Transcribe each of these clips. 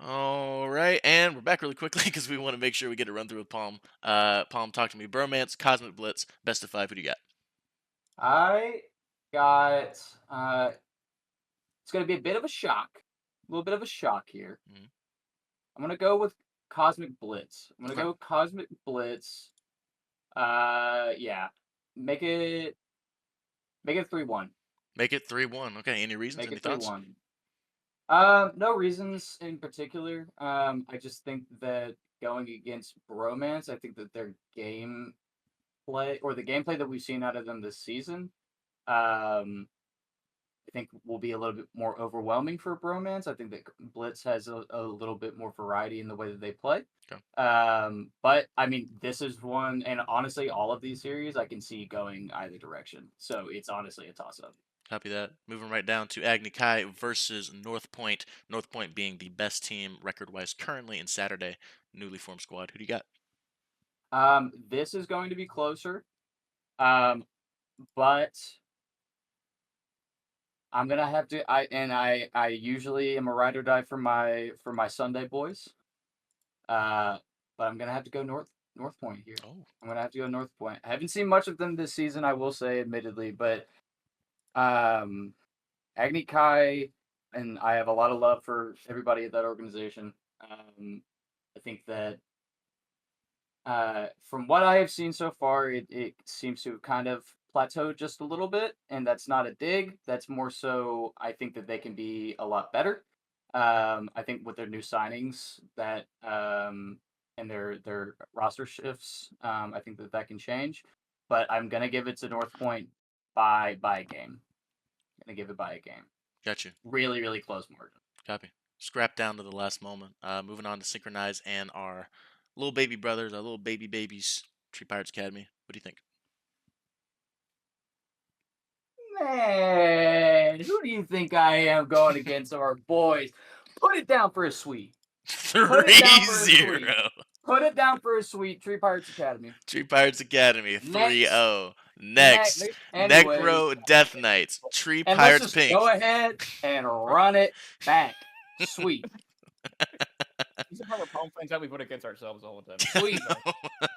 All right, and we're back really quickly because we want to make sure we get a run through with Palm. Palm, talk to me. Bromance, Cosmic Blitz, best of five. Who do you got? I got it's gonna be a bit of a shock. A little bit of a shock here. Mhm. I'm gonna go with Cosmic Blitz. I'm gonna Okay, go Cosmic Blitz. Yeah. Make it make it 3-1. make it 3-1. Okay, any reasons? Make Any it three thoughts? one. No reasons in particular. I just think that going against Bromance, I think that their game play or the gameplay that we've seen out of them this season, um, I think will be a little bit more overwhelming for Bromance. I think that Blitz has a little bit more variety in the way that they play. Okay, But I mean, this is one, and honestly, all of these series I can see going either direction. So it's honestly a toss up. copy that. Moving right down to Agni Kai versus North Point. North Point being the best team record-wise currently in Saturday newly formed squad. Who do you got? This is going to be closer. Um, but I'm gonna have to. I usually am a ride or die for my Sunday boys. Uh, but I'm gonna have to go North Point here. Oh, I'm gonna have to go North Point. I haven't seen much of them this season, I will say, admittedly, but um, Agni Kai and I have a lot of love for everybody at that organization. I think that from what I have seen so far, it seems to have kind of plateaued just a little bit, and that's not a dig. That's more so I think that they can be a lot better. I think with their new signings that and their roster shifts, I think that that can change. But I'm gonna give it to North Point by a game. Gonna give it by a game. got you. Really close margin. Copy. Scrap down to the last moment. Moving on to Synchronize and our little baby brothers, our little baby babies, Tree Pirates Academy. What do you think? Man, who do you think I am going against our boys? Put it down for a sweet. Put it down Three for a sweet. zero. Put it down for a sweet. Tree Pirates Academy. Tree Pirates Academy Three Next, O. Next, anyways, Necro Death Knights, Tree and let's Pirates just go Pink. ahead and run it back. Sweet, These are part of home things that we put against ourselves all the time. sweet. No.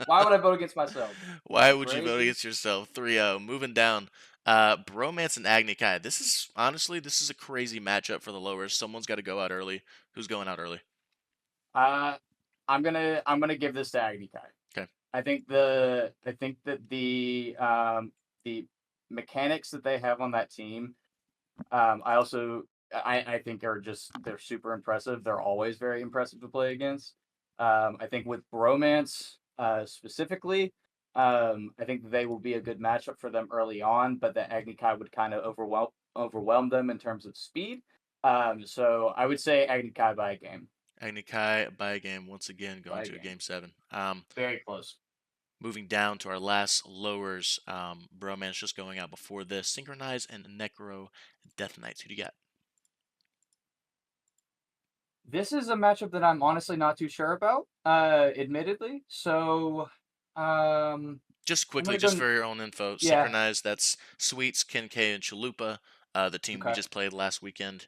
Why would I vote against myself? Why would you vote Crazy. against yourself? 3-0. Moving down. Bromance and Agni Kai. This is honestly, this is a crazy matchup for the lowers. Someone's got to go out early. Who's going out early? Uh, I'm gonna give this to Agni Kai. Okay. I think that the mechanics that they have on that team. I think are just they're super impressive. They're always very impressive to play against. I think with Bromance specifically, I think they will be a good matchup for them early on, but the Agni Kai would kind of overwhelm them in terms of speed. So I would say Agni Kai by a game. Agni Kai by a game once again going By a to a game. game seven. Very close. Moving down to our last lowers. Bromance just going out before this. Synchronize and Necro Death Knights. Who do you got? This is a matchup that I'm honestly not too sure about, admittedly. So Just I'm quickly, gonna go. just for your own info, Yeah. Synchronize, that's Sweets, Kincaid, and Chalupa, the team we Okay. just played last weekend,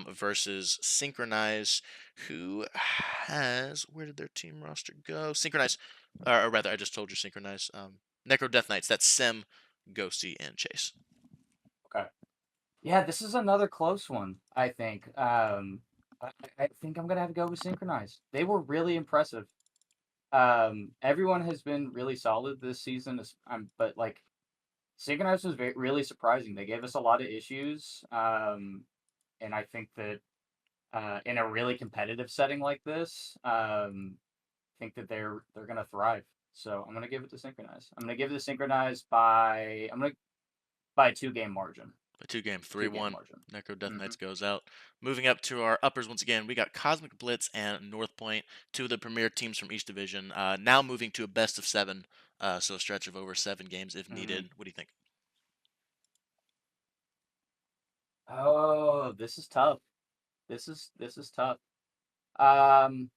versus Synchronize, who has, where did their team roster go? Synchronize, or rather, I just told you Synchronize. Necro Death Knights, that's Sim, Ghosty, and Chase. Okay. Yeah, this is another close one, I think. I think I'm gonna have to go with Synchronized. They were really impressive. Everyone has been really solid this season, but like Synchronized was really surprising. They gave us a lot of issues, and I think that in a really competitive setting like this, I think that they're gonna thrive. So I'm gonna give it to Synchronized. I'm gonna give it to Synchronized by a 2 game margin. A two-game, 2 game 3-1. margin. Necro Death Hmm. Knights goes out. Moving up to our uppers once again, we got Cosmic Blitz and North Point, two of the premier teams from each division. Now moving to a best of seven, so a stretch of over 7 games if Hmm. needed. What do you think? Oh, this is tough. This is tough. Um,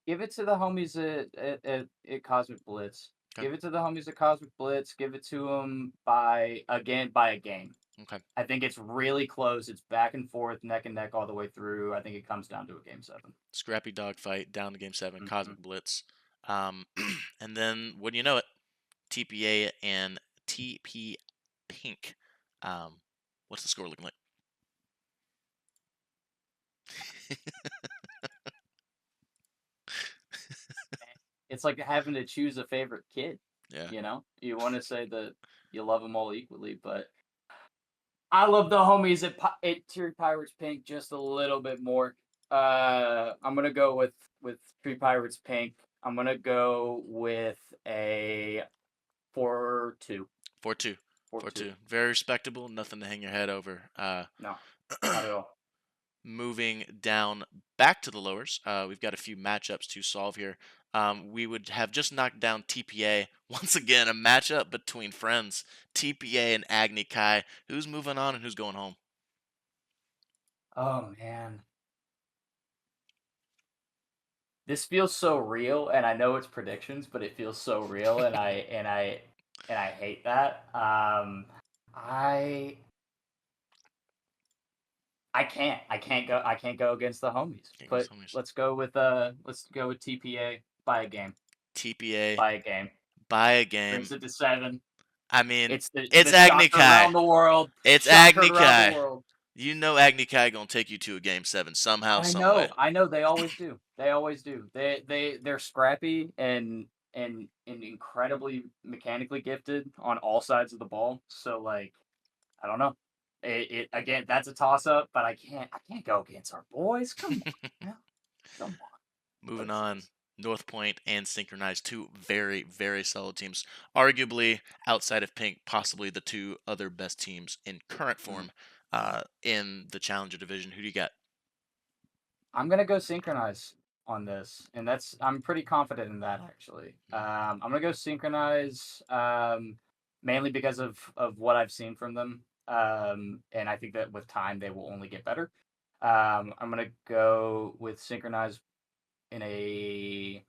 Give it to the homies at Cosmic Blitz. Okay. Give it to the homies at Cosmic Blitz. Give it to them by a game. Okay. I think it's really close. It's back and forth, neck and neck all the way through. I think it comes down to a game 7. Scrappy dogfight down to game 7. Mhm. Cosmic Blitz. Um, and then wouldn't you know it, TPA and TP Pink. What's the score looking like? It's like having to choose a favorite kid. Yeah. You want to say that you love them all equally, but I love the homies at Tree Pirates Pink just a little bit more. I'm gonna go with Tree Pirates Pink. I'm gonna go with a 4-2. 4-2. 4-2. 4-2. Very respectable. Nothing to hang your head over. No, not at all. Moving down back to the lowers, we've got a few matchups to solve here. We would have just knocked down TPA. Once again, a matchup between friends. TPA and Agni Kai. Who's moving on and who's going home? Oh man, this feels so real, and I know it's predictions, but it feels so real, and I hate that. I I can't go against the homies. Can't go But homies. let's go with TPA by a game. TPA By a game. by a game. Brings it to 7. I mean, It's the it's the Agni shocker around Kai. the world. It's Shocker Agni around the Kai. world. You know Agni Kai gonna take you to a game 7 somehow, some way. I know they always do. They always do. They're scrappy and incredibly mechanically gifted on all sides of the ball. So like I don't know. It again, that's a toss up, but I can't go against our boys. Come on, man. Come on. What Moving is on, this? North Point and Synchronized, two very, very solid teams. Arguably, outside of Pink, possibly the two other best teams in current Mm. form in the Challenger division. Who do you got? I'm gonna go synchronize on this, and I'm pretty confident in that actually. I'm gonna go synchronize, mainly because of what I've seen from them, and I think that with time they will only get better. I'm gonna go with synchronize in a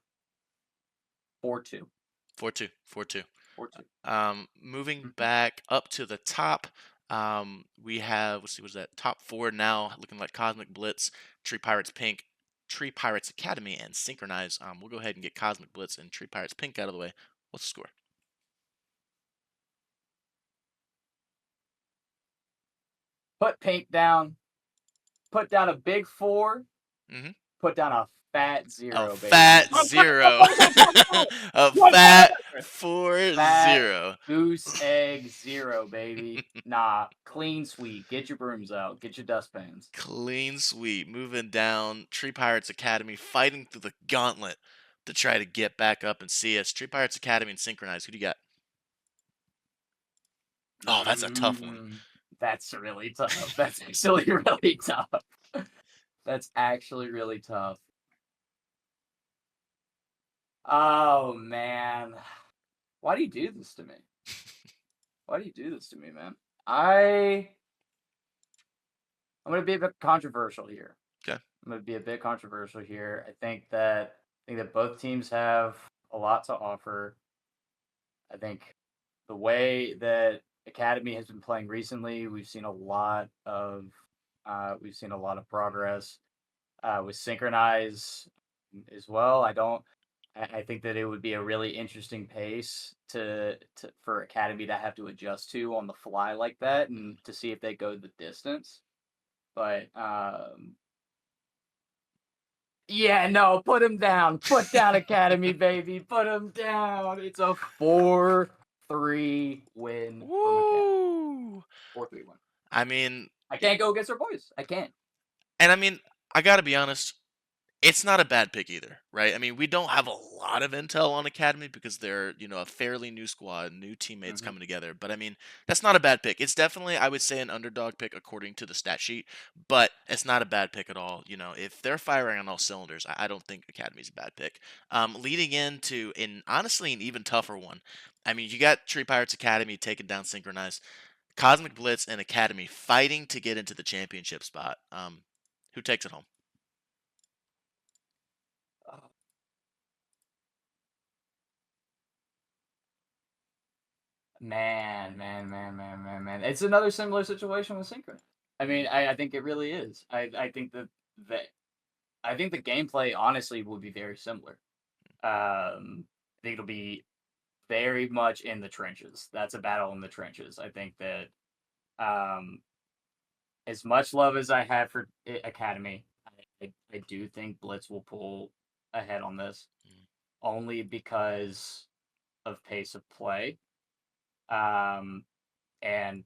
4-2. 4-2, 4-2. 4-2. Moving Mhm. back up to the top, we have, let's see, what's that? Top 4 now, looking like Cosmic Blitz, Tree Pirates Pink, Tree Pirates Academy, and Synchronize. We'll go ahead and get Cosmic Blitz and Tree Pirates Pink out of the way. What's the score? Put Pink down. Put down a big 4. Mm-hmm. Put down a fat A 0, baby. fat zero. A fat 4-0. Goose egg 0, baby. Nah, clean sweep. Get your brooms out. Get your dustpans. Clean sweep. Moving down. Tree Pirates Academy fighting through the gauntlet to try to get back up and see us. Tree Pirates Academy and Synchronize. Who do you got? Oh, that's a tough one. That's really tough. That's actually really tough. That's actually really tough. Oh man. Why do you do this to me? Why do you do this to me, man? I'm gonna be a bit controversial here. Okay. I'm gonna be a bit controversial here. I think that both teams have a lot to offer. I think the way that Academy has been playing recently, we've seen a lot of progress with Synchronize as well. I think that it would be a really interesting pace for Academy to have to adjust to on the fly like that, and to see if they go the distance. But yeah, no, put him down. Put down Academy, baby. Put him down. It's a 4-3 win from Academy. Woo! 4-3 win. I mean, I can't go against our boys. I can't. and I mean, I gotta be honest. It's not a bad pick either, right? I mean, we don't have a lot of intel on Academy because they're, a fairly new squad, new teammates Hmm. coming together. But I mean, that's not a bad pick. It's definitely, I would say, an underdog pick according to the stat sheet, but it's not a bad pick at all. If they're firing on all cylinders, I don't think Academy's a bad pick. Leading into, honestly, an even tougher one. I mean, you got Tree Pirates Academy taking down Synchronized, Cosmic Blitz and Academy fighting to get into the championship spot. Who takes it home? Uh, Man. It's another similar situation with Synchronous. I mean, I think it really is. I think that I think the gameplay honestly will be very similar. I think it'll be very much in the trenches. That's a battle in the trenches. I think that um, as much love as I have for Academy, I do think Blitz will pull ahead on this Mm. only because of pace of play and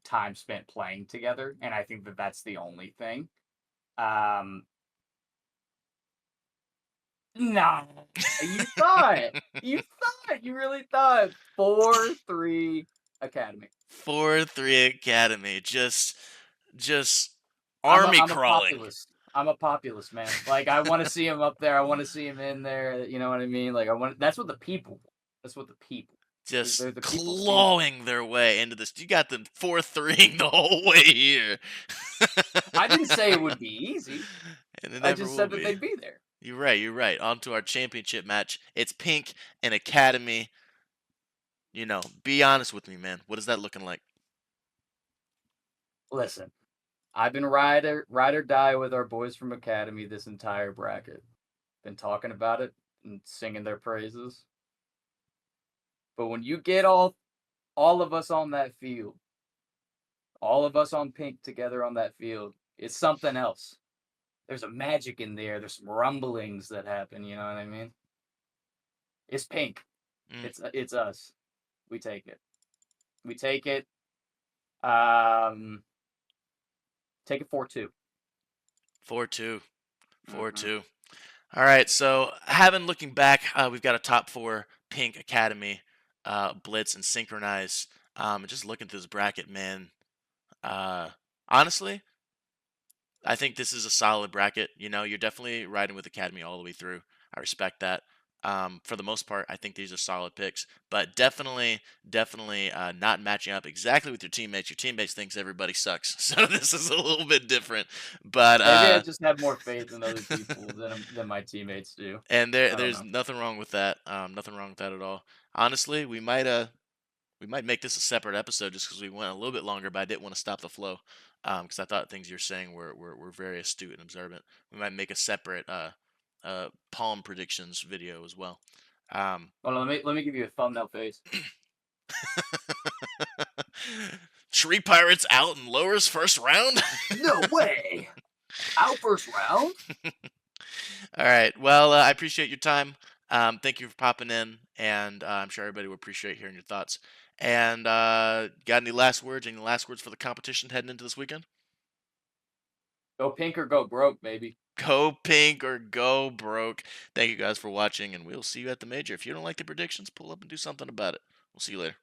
time spent playing together. And I think that that's the only thing. Um, nah, you thought. You thought. You really thought. 4-3 Academy. 4-3 Academy. Just army I'm a crawling. populist. I'm a populist, man. Like I want to see him up there. I want to see him in there. You know what I mean? Like I want. That's what the people. Want. That's what the people. Just They're the people's team. clawing their way into this. You got them 4-3ing the whole way here. I didn't say it would be easy. And it I never just will said that be. they'd be there. You're right. You're right. On to our championship match. It's Pink and Academy. Be honest with me, man. What is that looking like? Listen, I've been ride or die with our boys from Academy this entire bracket. Been talking about it and singing their praises. But when you get all of us on that field, all of us on Pink together on that field, it's something else. There's a magic in there. There's some rumblings that happen. You know what I mean? It's Pink. Mm, It's us. We take it. We take it. Um, take it 4-2. 4-2. Mm-hmm. 4-2. All right. So, looking back, we've got a top four: Pink, Academy, Blitz, and Synchronize. Just looking through this bracket, man. Uh, honestly, I think this is a solid bracket. You're definitely riding with Academy all the way through. I respect that. For the most part, I think these are solid picks, but definitely not matching up exactly with your teammates. Your teammates thinks everybody sucks, so this is a little bit different. But Maybe I just have more faith in other people than my teammates do. and I don't there's know. nothing wrong with that. Nothing wrong with that at all. Honestly, we might make this a separate episode just because we went a little bit longer, but I didn't want to stop the flow because I thought things you're saying were very astute and observant. We might make a separate palm predictions video as well. Um, Hold on, let me give you a thumbnail face. Tree Pirates out in Lowers first round. No way. Out first round. All right. Well, I appreciate your time. Thank you for popping in, and I'm sure everybody will appreciate hearing your thoughts. And got any last words? Any last words for the competition heading into this weekend? Go Pink or go broke, baby. Go Pink or go broke. Thank you guys for watching, and we'll see you at the major. If you don't like the predictions, pull up and do something about it. We'll see you later.